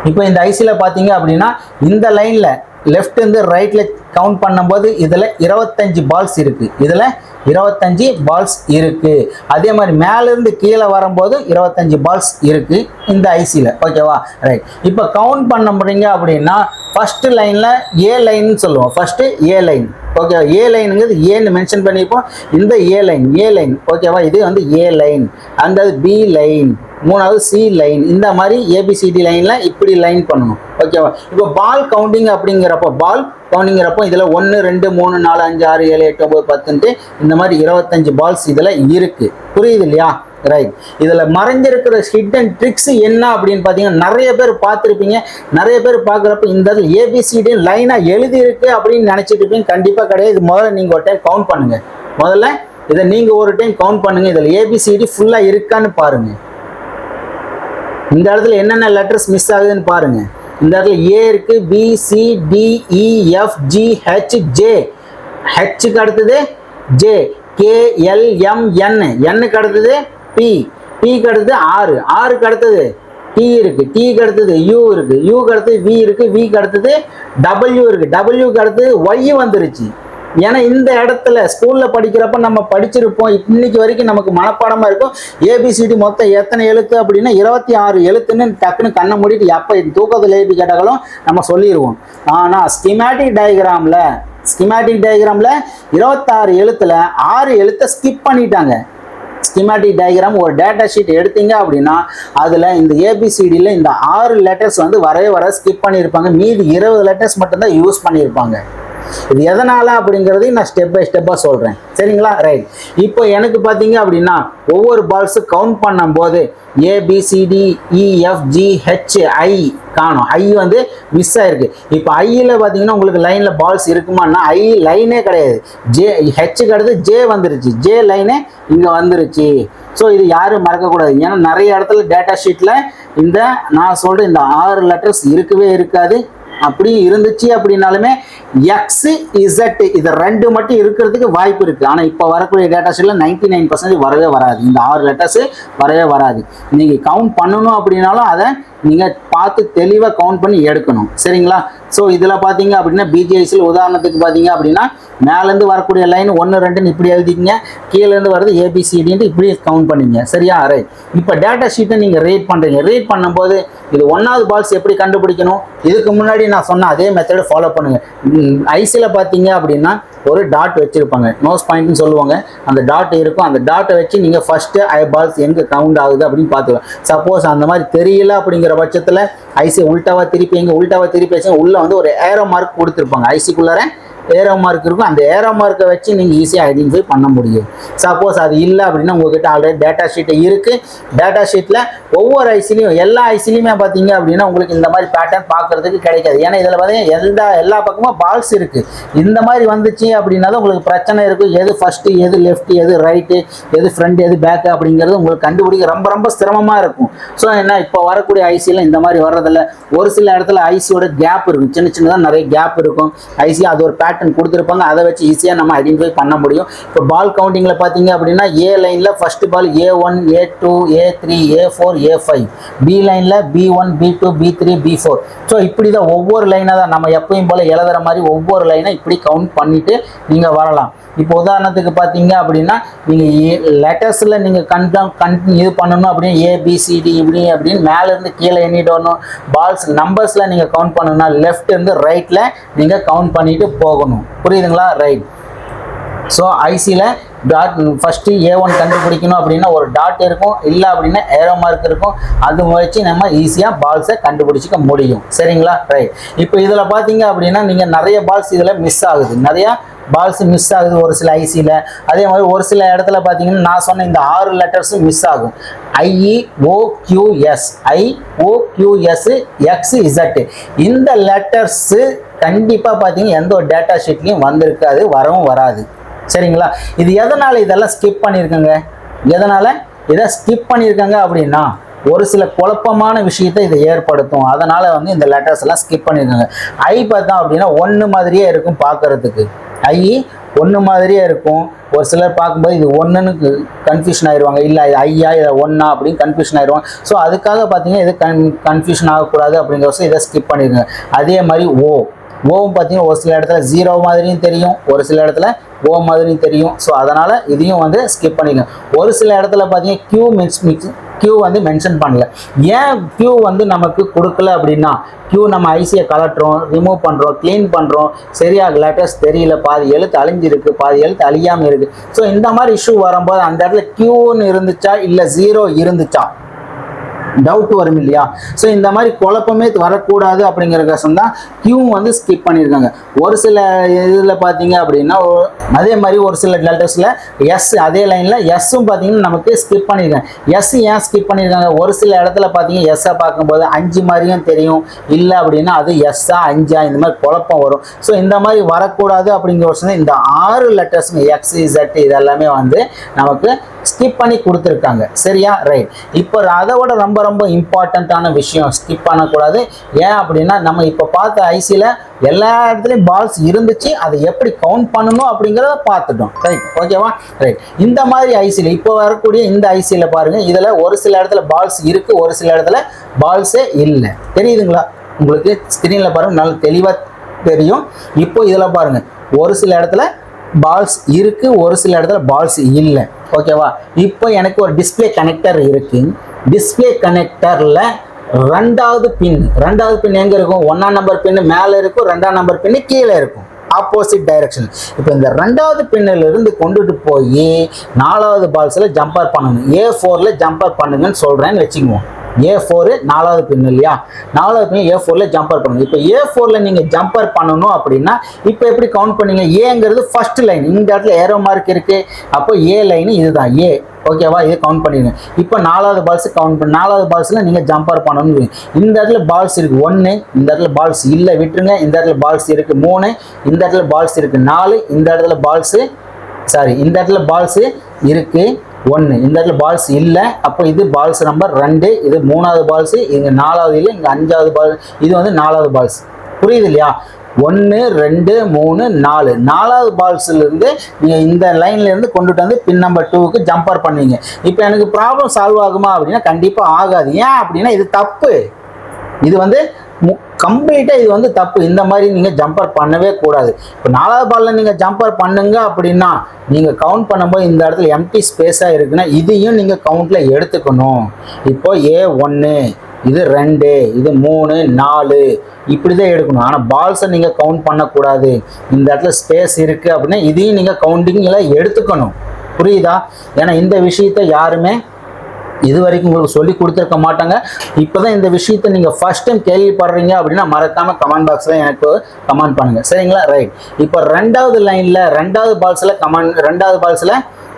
இப்போ இந்த ஐசியில் பார்த்தீங்க அப்படின்னா இந்த லைனில் லெஃப்ட் இருந்து ரைட்ல கவுண்ட் பண்ணும்போது இதில் 25 பால்ஸ் இருக்கு. இதில் 25 பால்ஸ் இருக்கு. அதே மாதிரி மேலேருந்து கீழே வரும்போது 25 பால்ஸ் இருக்கு இந்த ஐசியில். ஓகேவா? ரைட். இப்போ கவுண்ட் பண்ண முடியுங்க அப்படின்னா ஃபர்ஸ்ட் லைனில் ஏ லைன் சொல்லுவோம். ஃபர்ஸ்ட் ஏ லைன். ஓகேவா? ஏ லைனுங்கிறது ஏன்னு மென்ஷன் பண்ணியிருப்போம். இந்த ஏ லைன். ஓகேவா? இது வந்து ஏ லைன். அந்த பி லைன். 3வது சி லைன். இந்த மாதிரி ஏபிசிடி லைனில் இப்படி லைன் பண்ணணும். ஓகேவா? இப்போ பால் கவுண்டிங் அப்படிங்கிறப்போ இதில் 1 2 3 4 5 6 7 8 9 10 இந்த மாதிரி 25 பால்ஸ் இதில் இருக்கு. புரியுது இல்லையா? ரைட். இதில் மறைஞ்சிருக்கிற ஹிடன் ட்ரிக்ஸ் என்ன அப்படின்னு பார்த்தீங்கன்னா நிறைய பேர் பார்த்துருப்பீங்க. நிறைய பேர் பார்க்குறப்ப இந்த ஏபிசிடி லைனாக எழுதி இருக்கு அப்படின்னு நினச்சிட்டு இருப்பீங்க. கண்டிப்பாக கிடையாது. முதல்ல நீங்கள் ஒரு டைம் கவுண்ட் பண்ணுங்க. முதல்ல இதை நீங்கள் ஒரு டைம் கவுண்ட் பண்ணுங்க. இதில் ஏபிசிடி ஃபுல்லாக இருக்கான்னு பாருங்க. இந்த இடத்துல என்னென்ன லெட்டர்ஸ் மிஸ் ஆகுதுன்னு பாருங்க. இந்த இடத்துல ஏ இருக்கு, B C D E F G H J. ஹெச்சுக்கு அடுத்தது J, K L M N, என்னுக்கு அடுத்தது பி, பிக்கு அடுத்தது ஆறுக்கு அடுத்தது டி இருக்கு, டிக்கு அடுத்தது யூ இருக்கு, யூக்கு அடுத்தது வி இருக்கு, விக்கு அடுத்தது டபிள்யூ இருக்கு, டபிள்யூக்கு அடுத்தது ஒய் வந்துருச்சு. ஏன்னா இந்த இடத்துல ஸ்கூல்ல படிக்கிறப்ப நம்ம படிச்சிருப்போம். இன்னைக்கு வரைக்கும் நமக்கு மனப்பாடமா இருக்கும். ஏபிசிடி மொத்தம் எத்தனை எழுத்து அப்படின்னா 26 எழுத்துன்னு டக்குன்னு கண்ணை மூடிட்டு எப்ப தூக்கத்தில் எழுதி கேட்டாலும் நம்ம சொல்லிடுவோம். ஆனா ஸ்கிமேட்டிக் டயக்ராம்ல 26 எழுத்துல 6 எழுத்தை ஸ்கிப் பண்ணிட்டாங்க. ஸ்கிமேட்டிக் டயக்ராம் ஒரு டேட்டா ஷீட் எடுத்தீங்க அப்படின்னா அதில் இந்த ஏபிசிடியில் இந்த 6 லெட்டர்ஸ் வந்து வர ஸ்கிப் பண்ணியிருப்பாங்க. மீதி 20 லெட்டர்ஸ் மட்டும்தான் யூஸ் பண்ணியிருப்பாங்க. இது எதனால அப்படிங்கிறதையும் நான் ஸ்டெப் பை ஸ்டெப்பாக சொல்கிறேன். சரிங்களா? ரைட். இப்போ எனக்கு பார்த்தீங்க அப்படின்னா ஒவ்வொரு பால்ஸு கவுண்ட் பண்ணும்போது ஏபிசிடி இஎஃப்ஜிஹெச்ஐ காணும், ஐ வந்து மிஸ் ஆயிருக்கு. இப்போ ஐயில் பார்த்தீங்கன்னா உங்களுக்கு லைனில் பால்ஸ் இருக்குமான்னா ஐ லைனே கிடையாது, ஜே ஹெச்சுக்கு அடுத்து ஜே வந்துருச்சு, ஜே லைனே இங்கே வந்துருச்சு. ஸோ இது யாரும் மறக்கக்கூடாது. ஏன்னா நிறைய இடத்துல டேட்டா ஷீட்டில் இந்த நான் சொல்கிற இந்த 6 லெட்டர்ஸ் இருக்கவே இருக்காது. அப்படி இருந்துச்சு அப்படின்னாலுமே எக்ஸ் இசட் இது 2 மட்டும் இருக்கிறதுக்கு வாய்ப்பு இருக்குது. ஆனால் இப்போ வரக்கூடிய டேட்டா ஷீட்டில் 99% வரவே வராது, இந்த 6 லெட்டர்ஸு வரவே வராது. நீங்கள் கவுண்ட் பண்ணணும் அப்படின்னாலும் அதை நீங்கள் பார்த்து தெளிவாக கவுண்ட் பண்ணி எடுக்கணும், சரிங்களா? ஸோ இதில் பார்த்தீங்க அப்படின்னா பிஜிஐசியில் உதாரணத்துக்கு பார்த்தீங்க அப்படின்னா மேலேருந்து வரக்கூடிய லைன் 1 2ன்னு இப்படி எழுதிக்கிங்க, கீழேருந்து வருது ஏபிசிடின்ட்டு இப்படி கவுண்ட் பண்ணிங்க, சரியா? ரைட். இப்போ டேட்டா ஷீட்டை நீங்கள் ரீட் பண்ணுறீங்க. ரீட் பண்ணும்போது இது 1வது பால்ஸ் எப்படி கண்டுபிடிக்கணும்? இதுக்கு முன்னாடி நான் சொன்ன அதே மெத்தடை ஃபாலோ பண்ணுங்கள். ஐசியில் பார்த்தீங்க அப்படின்னா ஒரு டாட் வச்சுருப்பாங்க, நோஸ் பாயிண்ட்னு சொல்லுவாங்க. அந்த டாட் இருக்கும், அந்த டாட்டை வச்சு நீங்கள் ஃபஸ்ட்டு ஐ பால்ஸ் எங்கே கவுண்ட் ஆகுது அப்படின்னு பார்த்துக்கலாம். சப்போஸ் அந்த மாதிரி தெரியல அப்படிங்கிற பட்சத்தில் ஐசி உல்டாவாக திருப்பி வச்சு உள்ளே வந்து ஒரு ஏரோ மார்க் கொடுத்துருப்பாங்க. ஐசிக்குள்ளார ஏரோ மார்க் இருக்கும், அந்த ஏரோ மார்க்கை வச்சு நீங்கள் ஈஸியாக ஐடென்டிஃபை பண்ண முடியும். சப்போஸ் அது இல்லை அப்படின்னா உங்கள்கிட்ட ஆல்ரெடி டேட்டா ஷீட்டு இருக்குது. டேட்டா ஷீட்டில் ஒவ்வொரு ஐசிலையும் எல்லா ஐசிலையுமே பார்த்தீங்க அப்படின்னா உங்களுக்கு இந்த மாதிரி பேட்டர்ன் பார்க்குறதுக்கு கிடைக்காது. ஏன்னா இதில் பார்த்தீங்கன்னா எல்லா பக்கமும் பால்ஸ் இருக்குது. இந்த மாதிரி வந்துச்சு அப்படின்னா தான் உங்களுக்கு பிரச்சனை இருக்கும். எது ஃபஸ்ட்டு, எது லெஃப்ட், எது ரைட்டு, எது ஃப்ரண்ட், எது பேக்கு அப்படிங்கிறது உங்களுக்கு கண்டுபிடிக்க ரொம்ப ரொம்ப சிரமமாக இருக்கும். ஸோ என்ன இப்போ வரக்கூடிய ஐசியில் இந்த மாதிரி வர்றதில்ல. ஒரு சில இடத்துல ஐசியோட கேப் இருக்கும், சின்னதாக நிறைய கேப் இருக்கும். ஐசி அது ஒரு பேட்டர்ன் கொடுத்துருப்பாங்க, அதை வச்சு ஈஸியாக நம்ம ஐடென்டிஃபை பண்ண முடியும். இப்போ பால் கவுண்டிங்கில் பார்த்தீங்க அப்படின்னா ஏ லைனில் first ball A1 A2 A3 A4 A5, B லைனில் B1 B2 B3 B4. So இப்படி தான் ஒவ்வொரு லைனாக தான் நம்ம எப்பயும் போல் எழுதுகிற மாதிரி ஒவ்வொரு லைனை இப்படி கவுண்ட் பண்ணிவிட்டு நீங்கள் வரலாம். இப்போ உதாரணத்துக்கு பார்த்தீங்க அப்படின்னா நீங்கள் லெட்டர்ஸில் நீங்கள் இது பண்ணணும் அப்படின்னு ABCD இப்படி அப்படின்னு மேலேருந்து கீழே எண்ணிடணும். பால்ஸ் நம்பர்ஸில் நீங்கள் கவுண்ட் பண்ணணும்னா லெஃப்ட்லேருந்து ரைட்டில் நீங்கள் கவுண்ட் பண்ணிட்டு போகணும். புரியுதுங்களா? ரைட். ஸோ ஐசியில் டாட் ஃபஸ்ட்டு A1 கண்டுபிடிக்கணும் அப்படின்னா ஒரு டாட் இருக்கும், இல்லை அப்படின்னா ஏரோ மார்க் இருக்கும். அது வச்சு நம்ம ஈஸியாக பால்ஸை கண்டுபிடிச்சிக்க முடியும், சரிங்களா? ரைட். இப்போ இதில் பார்த்தீங்க அப்படின்னா நீங்கள் நிறைய பால்ஸ் இதில் மிஸ் ஆகுது, ஒரு சில ஐசியில். அதே மாதிரி ஒரு சில இடத்துல பார்த்தீங்கன்னா நான் சொன்ன இந்த 6 லெட்டர்ஸும் மிஸ் ஆகும். IEOQS XZ இந்த லெட்டர்ஸு கண்டிப்பாக பார்த்தீங்கன்னா எந்த ஒரு டேட்டா ஷீட்லையும் வந்திருக்காது, வரவும் வராது, சரிங்களா? இது எதனால் இதெல்லாம் ஸ்கிப் பண்ணியிருக்காங்க? இதை ஸ்கிப் பண்ணியிருக்காங்க அப்படின்னா ஒரு சில குழப்பமான விஷயத்தை இதை ஏற்படுத்தும். அதனால் வந்து இந்த லெட்டர்ஸ் எல்லாம் ஸ்கிப் பண்ணியிருக்காங்க. ஐ பார்த்தோம் அப்படின்னா 1 மாதிரியே இருக்கும் பார்க்குறதுக்கு, ஐ 1 மாதிரியே இருக்கும். ஒரு சிலர் பார்க்கும்போது இது 1ன்னு கன்ஃபியூஷன் ஆயிடுவாங்க, இல்லை இது ஐயா இதை 1ஆ அப்படின்னு கன்ஃபியூஷன் ஆயிடுவாங்க. ஸோ அதுக்காக பார்த்தீங்கன்னா இது கன்ஃபியூஷன் ஆகக்கூடாது அப்படிங்கிற இதை ஸ்கிப் பண்ணியிருக்காங்க. அதே மாதிரி ஓவும் பார்த்தீங்கன்னா ஒரு சில இடத்துல 0 மாதிரியும் தெரியும், ஒரு சில இடத்துல ஓ மாதிரியும் தெரியும். ஸோ அதனால் இதையும் வந்து ஸ்கிப் பண்ணிக்கோங்க. ஒரு சில இடத்துல பார்த்தீங்கன்னா கியூ வந்து மென்ஷன் பண்ணல. ஏன் கியூ வந்து நமக்கு கொடுக்கல அப்படின்னா கியூ நம்ம ஐசியை கலட்டுறோம், ரிமூவ் பண்ணுறோம், க்ளீன் பண்ணுறோம், சரியாக லெட்டர்ஸ் தெரியல, பாதி எழுத்து அழிஞ்சிருக்கு, பாதி எழுத்து அழியாமல் இருக்குது. ஸோ இந்த மாதிரி இஷ்யூ வரும்போது அந்த இடத்துல கியூன்னு இருந்துச்சா இல்லை 0 இருந்துச்சா டவுட் வரும் இல்லையா? ஸோ இந்த மாதிரி குழப்பமே வரக்கூடாது அப்படிங்கிற கஷ்டம் தான் கியூ வந்து ஸ்கிப் பண்ணியிருக்காங்க. ஒரு சில இதில் பார்த்தீங்க அப்படின்னா அதே மாதிரி ஒரு சில லெட்டர்ஸில் எஸ் அதே லைனில் எஸ்ஸும் பார்த்தீங்கன்னா நமக்கு ஸ்கிப் பண்ணியிருக்காங்க. எஸ் ஏன் ஸ்கிப் பண்ணியிருக்காங்க? ஒரு சில இடத்துல பார்த்தீங்கன்னா எஸ்ஸை பார்க்கும்போது 5 மாதிரியும் தெரியும், இல்லை அப்படின்னா அது எஸ்ஸா 5ஆ இந்த மாதிரி குழப்பம் வரும். ஸோ இந்த மாதிரி வரக்கூடாது அப்படிங்கிற வருஷம் இந்த 6 லெட்டர்ஸுங்க XZ இதெல்லாமே வந்து நமக்கு ஸ்கிப் பண்ணி கொடுத்துருக்காங்க, சரியா? ரைட். இப்போ அதை விட ரொம்ப ரொம்ப இம்பார்ட்டண்ட்டான விஷயம் ஸ்கிப் பண்ணக்கூடாது. ஏன் அப்படின்னா நம்ம இப்போ பார்த்த ஐசியில் எல்லா இடத்துலையும் பால்ஸ் இருந்துச்சு, அதை எப்படி கவுண்ட் பண்ணணும் அப்படிங்கிறத பார்த்துட்டோம், ரைட்? ஓகேவா? ரைட். இந்த மாதிரி ஐசியில் இப்போ வரக்கூடிய இந்த ஐசியில் பாருங்கள், இதில் ஒரு சில இடத்துல பால்ஸ் இருக்குது, ஒரு சில இடத்துல பால்ஸே இல்லை. தெரியுதுங்களா உங்களுக்கு? ஸ்க்ரீனில் பாருங்கள், நல்லா தெளிவாக தெரியும். இப்போ இதில் பாருங்கள், ஒரு சில இடத்துல பால்ஸ் இருக்குது, ஒரு சில இடத்துல பால்ஸ் இல்லை, ஓகேவா? இப்போ எனக்கு ஒரு டிஸ்பிளே கனெக்டர் இருக்குது. டிஸ்பிளே கனெக்டரில் ரெண்டாவது பின் எங்கே இருக்கும்? 1ஆம் நம்பர் பின்னு மேலே இருக்கும், 2ஆம் நம்பர் பின்னு கீழே இருக்கும், ஆப்போசிட் டைரக்ஷன். இப்போ இந்த 2வது பின்னிலிருந்து கொண்டுட்டு போய் 4வது பால்ஸில் ஜம்பர் பண்ணணும், A4ல் ஜம்பர் பண்ணுங்கன்னு சொல்கிறேன்னு வச்சுக்குவோம். A4 நாலாவது பின் இல்லையா, நாலாவது பின் A4ல ஜம்பர் பண்ணுங்க. இப்போ A4ல நீங்க ஜம்பர் பண்ணணும் அப்படின்னா இப்போ எப்படி கவுண்ட் பண்ணீங்க? ஏங்கிறது ஃபர்ஸ்ட் லைன், இந்த இடத்துல ஏரோ மார்க் இருக்கு, அப்போ A லைன் இதுதான் A. ஓகேவா, இதை கவுண்ட் பண்ணிடுங்க. இப்போ நாலாவது பால்ஸ் கவுண்ட் பண்ணி நாலாவது பால்ஸ்ல நீங்க ஜம்பர் பண்ணணும். இந்த இடத்துல பால்ஸ் இருக்கு 1, இந்த இடத்துல பால்ஸ் இல்லை விட்டுருங்க. இந்த இடத்துல பால்ஸ் இருக்கு 3, இந்த இடத்துல பால்ஸ் இருக்கு 4, இந்த இடத்துல பால்ஸ் இந்த இடத்துல பால்ஸ் இருக்கு 1, இந்த இடத்துல பால்ஸ் இல்லை. அப்போ இது பால்ஸ் நம்பர் 2, இது 3வது பால்ஸ், இங்கே 4வது இல்லை, இங்கே 5வது பால், இது வந்து 4வது பால்ஸ். புரியுது இல்லையா? 1 2 3 4 4வது பால்ஸ்ல இருந்து நீங்க இந்த லைன்ல இருந்து கொண்டுட்டு வந்து பின் நம்பர் 2க்கு ஜம்பர் பண்ணுவீங்க. இப்போ எனக்கு ப்ராப்ளம் சால்வ் ஆகுமா அப்படின்னா கண்டிப்பா ஆகாது. ஏன் அப்படின்னா இது தப்பு, இது வந்து கம்ப்ளீட்டா இது வந்து தப்பு. இந்த மாதிரி நீங்க ஜம்பர் பண்ணவே கூடாது. இப்போ 4வது பால்ல நீங்க ஜம்பர் பண்ணுங்க அப்படின்னா நீங்க கவுண்ட் பண்ணும்போது இந்த இடத்துல எம்டி ஸ்பேஸா இருக்குன்னா இதையும் நீங்க கவுண்ட்ல எடுத்துக்கணும். இப்போ A1, இது 2, இது 3 4 இப்படிதான் எடுக்கணும். ஆனால் பால்ஸை நீங்கள் கவுண்ட் பண்ணக்கூடாது. இந்த இடத்துல ஸ்பேஸ் இருக்குது அப்படின்னா இதையும் நீங்கள் கவுண்டிங்கில் எடுத்துக்கணும். புரியுதா? ஏன்னா இந்த விஷயத்த யாருமே இது வரைக்கும் உங்களுக்கு சொல்லி கொடுத்துருக்க மாட்டாங்க. இப்போ தான் இந்த விஷயத்த நீங்கள் ஃபர்ஸ்ட் டைம் கேள்விப்படுறீங்க அப்படின்னா மறக்காமல் கமெண்ட் பாக்ஸில் எனக்கு கமெண்ட் பண்ணுங்கள். சரிங்களா? ரைட். இப்போ 2வது லைனில் 2வது பால்ஸில் 2வது பால்ஸில்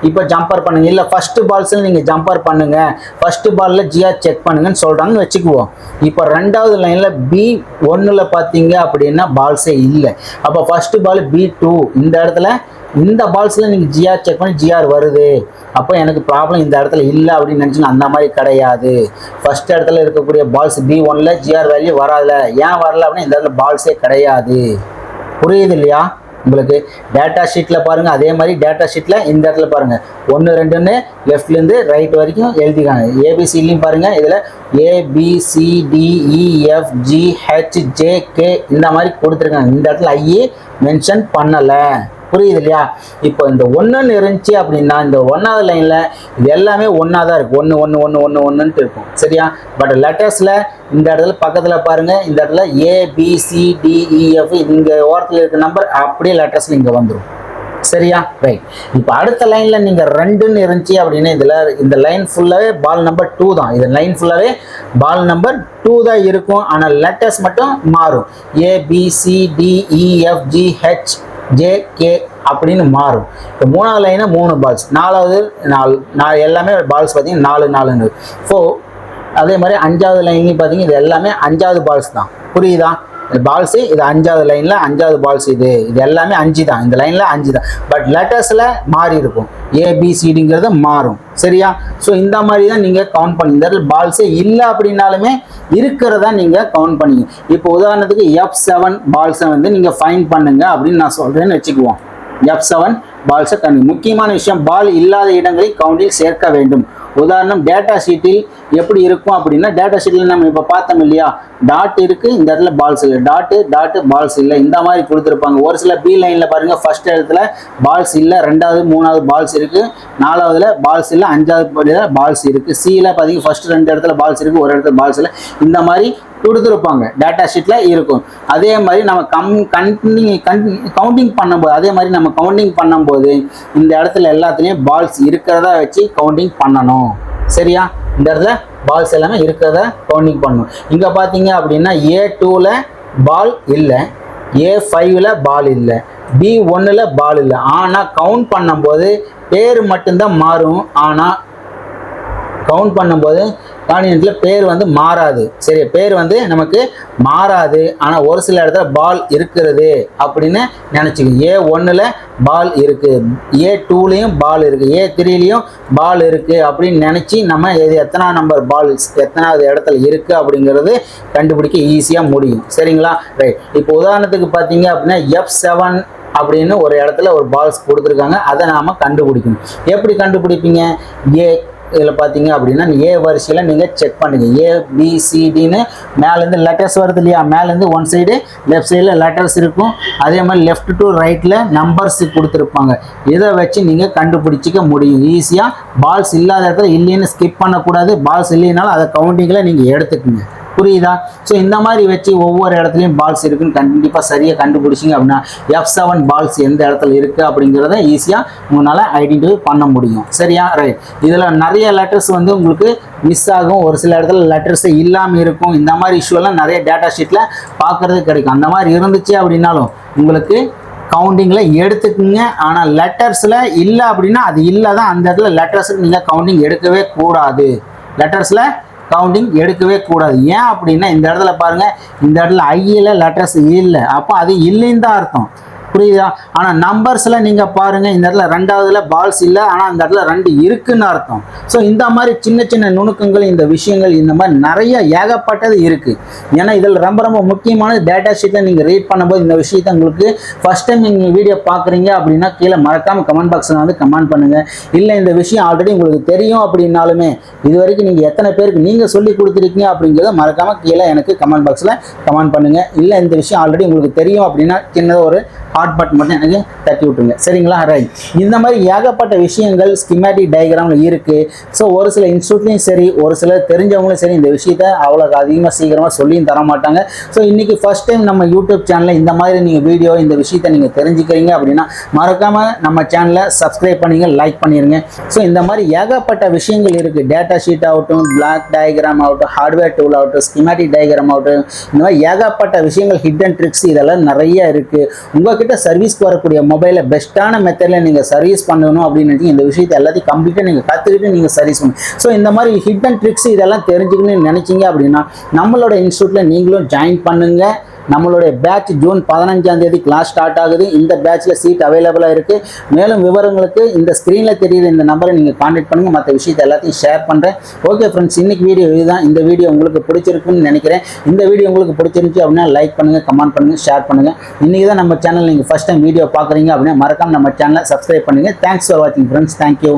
இப்போ ஜம்பர் பண்ணுங்க. இல்லை ஃபர்ஸ்ட் பால்ஸில் நீங்கள் ஜம்பர் பண்ணுங்க, ஃபர்ஸ்ட் பாலில் ஜிஆர் செக் பண்ணுங்கன்னு சொல்கிறாங்கன்னு வச்சுக்குவோம். இப்போ 2வது லைனில் B1ல் பார்த்தீங்க அப்படின்னா பால்ஸே இல்லை. அப்போ ஃபர்ஸ்ட் பால் B2, இந்த இடத்துல இந்த பால்ஸில் நீங்கள் ஜிஆர் செக் பண்ணி ஜிஆர் வருது, அப்போ எனக்கு ப்ராப்ளம் இந்த இடத்துல இல்லை அப்படின்னு நினச்சிங்க. அந்த மாதிரி கிடையாது. ஃபர்ஸ்ட் இடத்துல இருக்கக்கூடிய பால்ஸ் B1ல் ஜிஆர் வேல்யூ வராதுல. ஏன் வரல அப்படின்னா இந்த இடத்துல பால்ஸே கிடையாது. புரியுது இல்லையா உங்களுக்கு? டேட்டா ஷீட்டில் பாருங்கள், அதே மாதிரி டேட்டா ஷீட்டில் இந்த இடத்துல பாருங்கள் 1 2ன்னு லெஃப்ட்லேருந்து ரைட் வரைக்கும் எழுதிக்காங்க. ஏபிசிலையும் பாருங்கள், இதில் ABCDEFGHJK இந்த மாதிரி கொடுத்துருக்காங்க. இந்த இடத்துல ஐஏ மென்ஷன் பண்ணலை. புரியுது இல்லையா? இப்போ இந்த 1ன்னு இருந்துச்சு அப்படின்னா இந்த 1வது லைனில் இது எல்லாமே ஒன்றா தான் இருக்கும். 1 1 1 1 1ன்ட்டு இருக்கும். சரியா? பட் லெட்டர்ஸில் இந்த இடத்துல பக்கத்தில் பாருங்கள், இந்த இடத்துல ABCDEF இங்கே ஓரத்தில் இருக்க நம்பர் அப்படியே லெட்டர்ஸில் இங்கே வந்துடும். சரியா? ரைட். இப்போ அடுத்த லைனில் நீங்கள் 2ன்னு இருந்துச்சு அப்படின்னா இதில் இந்த லைன் ஃபுல்லாகவே பால் நம்பர் 2 தான். இது லைன் ஃபுல்லாகவே பால் நம்பர் 2 தான் இருக்கும். ஆனால் லெட்டர்ஸ் மட்டும் மாறும். ABCDEFGHJK அப்படின்னு மாறும். இப்போ 3வது லைனா 3 பால்ஸ், 4வது 4 எல்லாமே பால்ஸ் பார்த்தீங்கன்னா 4 4ன்னு. அதே மாதிரி 5வது லைன்லையும் பார்த்தீங்கன்னா இது எல்லாமே 5வது பால்ஸ் தான். புரியுதா? பால்ஸ் இது 5வது லைனில் 5வது பால்ஸ் இது எல்லாமே 5 தான். இந்த லைனில் 5 தான். பட் லெட்டர்ஸில் மாறி இருக்கும். ABCDங்கிறது மாறும். சரியா? ஸோ இந்த மாதிரி தான் நீங்கள் கவுண்ட் பண்ணி இந்த இடத்துல பால்ஸே இல்லை அப்படின்னாலுமே இருக்கிறதா நீங்கள் கவுண்ட் பண்ணிங்க. இப்போ உதாரணத்துக்கு F7 பால்ஸை வந்து நீங்கள் ஃபைன் பண்ணுங்க அப்படின்னு நான் சொல்கிறேன்னு வச்சுக்குவோம். F7 பால்ஸை கண்டு முக்கியமான விஷயம், பால் இல்லாத இடங்களை கவுண்டில் சேர்க்க வேண்டும். உதாரணம் டேட்டா ஷீட்டில் எப்படி இருக்கும் அப்படின்னா டேட்டா ஷீட்டில் நம்ம இப்போ பார்த்தோம் இல்லையா, டாட் இருக்குது, இந்த இடத்துல பால்ஸ் இல்லை, டாட்டு பால்ஸ் இல்லை, இந்த மாதிரி கொடுத்துருப்பாங்க. ஒரு சில B லைனில் பாருங்கள், ஃபர்ஸ்ட் இடத்துல பால்ஸ் இல்லை, 2வது 3வது பால்ஸ் இருக்குது, 4வதுல பால்ஸ் இல்லை, 5வது பால்ஸ் இருக்குது. Cயில் பார்த்தீங்கன்னா ஃபர்ஸ்ட் 2 இடத்துல பால்ஸ் இருக்குது, ஒரு இடத்துல பால்ஸ் இல்லை, இந்த மாதிரி கொடுத்துருப்பாங்க. டேட்டா ஷீட்டில் இருக்கும். அதே மாதிரி நம்ம கவுண்டிங் பண்ணும்போது இந்த இடத்துல எல்லாத்துலேயும் பால்ஸ் இருக்கிறதா வச்சு கவுண்டிங் பண்ணணும். சரியா? இந்த இடத்துல பால்ஸ் எல்லாமே இருக்கிறத கவுண்டிங் பண்ணணும். இங்கே பார்த்தீங்க அப்படின்னா A2ல் பால் இல்லை, A5ல் பால் இல்லை, B1ல் பால் இல்லை. ஆனால் கவுண்ட் பண்ணும்போது பேர் மட்டும்தான் மாறும். ஆனால் கவுண்ட் பண்ணும்போது கார்டினேட்டில் பேர் வந்து மாறாது. சரி, பேர் வந்து நமக்கு மாறாது. ஆனால் ஒரு சில இடத்துல பால் இருக்கிறது அப்படின்னு நினச்சிக்கோங்க. A1ல் பால் இருக்குது, A2லையும் பால் இருக்குது, A3லையும் பால் இருக்குது அப்படின்னு நினச்சி நம்ம இது எத்தனாவது நம்பர் பால் எத்தனாவது இடத்துல இருக்குது அப்படிங்கிறது கண்டுபிடிக்க ஈஸியாக முடியும். சரிங்களா? ரைட். இப்போ உதாரணத்துக்கு பார்த்தீங்க அப்படின்னா F7 அப்படின்னு ஒரு இடத்துல ஒரு பால்ஸ் கொடுத்துருக்காங்க. அதை நாம் கண்டுபிடிக்கணும். எப்படி கண்டுபிடிப்பீங்க? இதில் பார்த்தீங்க அப்படின்னா A வரிசையில் நீங்கள் செக் பண்ணுங்க. ABCDன்னு மேலேருந்து லெட்டர்ஸ் வருது இல்லையா, மேலேருந்து ஒன் சைடு லெஃப்ட் சைடில் லெட்டர்ஸ் இருக்கும். அதே மாதிரி லெஃப்ட் டு ரைட்டில் நம்பர்ஸ் கொடுத்துருப்பாங்க. இதை வச்சு நீங்கள் கண்டுபிடிச்சிக்க முடியும் ஈஸியாக. பால்ஸ் இல்லாத இடத்துல இல்லைன்னு ஸ்கிப் பண்ணக்கூடாது. பால்ஸ் இல்லைனாலும் அதை கவுண்டிங்கில் நீங்கள் எடுத்துக்கோங்க. புரியுதா? ஸோ இந்த மாதிரி வச்சு ஒவ்வொரு இடத்துலையும் பால்ஸ் இருக்குன்னு கண்டிப்பாக சரியாக கண்டுபிடிச்சிங்க அப்படின்னா F7 பால்ஸ் எந்த இடத்துல இருக்குது அப்படிங்கிறத ஈஸியாக உங்களால் ஐடென்டிஃபை பண்ண முடியும். சரியா? ரைட். இதில் நிறைய லெட்டர்ஸ் வந்து உங்களுக்கு மிஸ் ஆகும், ஒரு சில இடத்துல லெட்டர்ஸ் இல்லாமல் இருக்கும். இந்த மாதிரி இஷ்யூலாம் நிறைய டேட்டா ஷீட்டில் பார்க்குறது கிடைக்கும். அந்த மாதிரி இருந்துச்சு அப்படின்னாலும் உங்களுக்கு கவுண்டிங்கில் எடுத்துக்குங்க. ஆனால் லெட்டர்ஸில் இல்லை அப்படின்னா அது இல்லை தான். அந்த இடத்துல லெட்டர்ஸுக்கு நீங்கள் கவுண்டிங் எடுக்கவே கூடாது. லெட்டர்ஸில் கவுண்டிங் எடுக்கவே கூடாது. ஏன் அப்படின்னா இந்த இடத்துல பாருங்கள், இந்த இடத்துல ஐயில் லெட்டர்ஸ் இல்லை, அப்போ அது இல்லைன்னு தான் அர்த்தம். புரியுதா? ஆனால் நம்பர்ஸில் நீங்கள் பாருங்கள், இந்த இடத்துல ரெண்டாவதுல பால்ஸ் இல்லை, ஆனால் அந்த இடத்துல 2 இருக்குன்னு அர்த்தம். ஸோ இந்த மாதிரி சின்ன சின்ன நுணுக்கங்கள், இந்த விஷயங்கள், இந்த மாதிரி நிறைய ஏகப்பட்டது இருக்குது. ஏன்னா இதில் ரொம்ப ரொம்ப முக்கியமான டேட்டா ஷீட்டை நீங்கள் ரீட் பண்ணும்போது இந்த விஷயத்தை உங்களுக்கு ஃபஸ்ட் டைம் நீங்கள் வீடியோ பார்க்குறீங்க அப்படின்னா கீழே மறக்காமல் கமெண்ட் பாக்ஸில் வந்து கமெண்ட் பண்ணுங்கள். இல்லை இந்த விஷயம் ஆல்ரெடி உங்களுக்கு தெரியும் அப்படின்னாலுமே இது வரைக்கும் நீங்கள் எத்தனை பேருக்கு நீங்கள் சொல்லி கொடுத்துருக்கீங்க அப்படிங்கிறத மறக்காமல் கீழே எனக்கு கமெண்ட் பாக்ஸில் கமெண்ட் பண்ணுங்கள். இல்லை இந்த விஷயம் ஆல்ரெடி உங்களுக்கு தெரியும் அப்படின்னா சின்னதாக ஒரு ஹாட் பட் மட்டும் எனக்கு தட்டி விட்டுருங்க. சரிங்களா? ரைட். இந்த மாதிரி ஏகப்பட்ட விஷயங்கள் ஸ்கிமேட்டிக் டயக்ராமில் இருக்குது. ஸோ ஒரு சில இன்ஸ்டியூட்லையும் சரி, ஒரு சிலர் தெரிஞ்சவங்களும் சரி, இந்த விஷயத்த அவ்வளோ அதிகமாக சீக்கிரமாக சொல்லியும் தர மாட்டாங்க. ஸோ இன்றைக்கி ஃபஸ்ட் டைம் நம்ம யூடியூப் சேனலில் இந்த மாதிரி நீங்கள் வீடியோ, இந்த விஷயத்தை நீங்கள் தெரிஞ்சுக்கிறீங்க அப்படின்னா மறக்காமல் நம்ம சேனலை சப்ஸ்கிரைப் பண்ணிங்க, லைக் பண்ணிடுங்க. ஸோ இந்த மாதிரி ஏகப்பட்ட விஷயங்கள் இருக்குது. டேட்டா ஷீட் ஆகட்டும், பிளாக் டயக்ராம் ஆகட்டும், ஹார்ட்வேர் டூல் ஆகட்டும், ஸ்கிமேட்டிக் டயக்ராம் ஆகட்டும், இந்த மாதிரி ஏகப்பட்ட விஷயங்கள், ஹிடன் ட்ரிக்ஸ் இதெல்லாம் நிறைய இருக்குது. உங்கள்கிட்ட சர்வீஸ்க்கு வரக்கூடிய மொபைலை பெஸ்ட்டான மெத்தடில் நீங்கள் சர்வீஸ் பண்ணணும் அப்படின்னு நினைச்சு இந்த விஷயத்தை எல்லாத்தையும் கம்ப்ளீட்டாக நீங்கள் கற்றுக்கிட்டு நீங்கள் சர்வீஸ் பண்ணணும். ஸோ இந்த மாதிரி ஹிடன் ட்ரிக்ஸ் இதெல்லாம் தெரிஞ்சுக்கணும்னு நினச்சிங்க அப்படின்னா நம்மளோட இன்ஸ்டியூட்டில் நீங்களும் ஜாயின் பண்ணுங்கள். நம்மளுடைய பேட்ச் ஜூன் 15ஆம் தேதி கிளாஸ் ஸ்டார்ட் ஆகுது. இந்த பேட்ச்சில் சீட் அவைலபிளாக இருக்குது. மேலும் விவரங்களுக்கு இந்த ஸ்க்ரீனில் தெரியுற இந்த நம்பரை நீங்கள் கான்டாக்ட் பண்ணுங்கள். மற்ற விஷயத்தை எல்லாத்தையும் ஷேர் பண்ணுறேன். ஓகே ஃப்ரெண்ட்ஸ், இன்றைக்கி வீடியோ இதுதான். இந்த வீடியோ உங்களுக்கு பிடிச்சிருக்குன்னு நினைக்கிறேன். இந்த வீடியோ உங்களுக்கு பிடிச்சிருந்துச்சு அப்படின்னா லைக் பண்ணுங்கள், கமெண்ட் பண்ணுங்கள், ஷேர் பண்ணுங்கள். இன்றைக்கி தான் நம்ம சேனல் நீங்கள் ஃபஸ்ட் டைம் வீடியோ பார்க்குறீங்க அப்படின்னா மறக்காமல் நம்ம சேனலை சப்ஸ்கிரைப் பண்ணுங்கள். தேங்க்ஸ் ஃபார் வாட்சிங் ஃப்ரெண்ட்ஸ். தேங்க்யூ.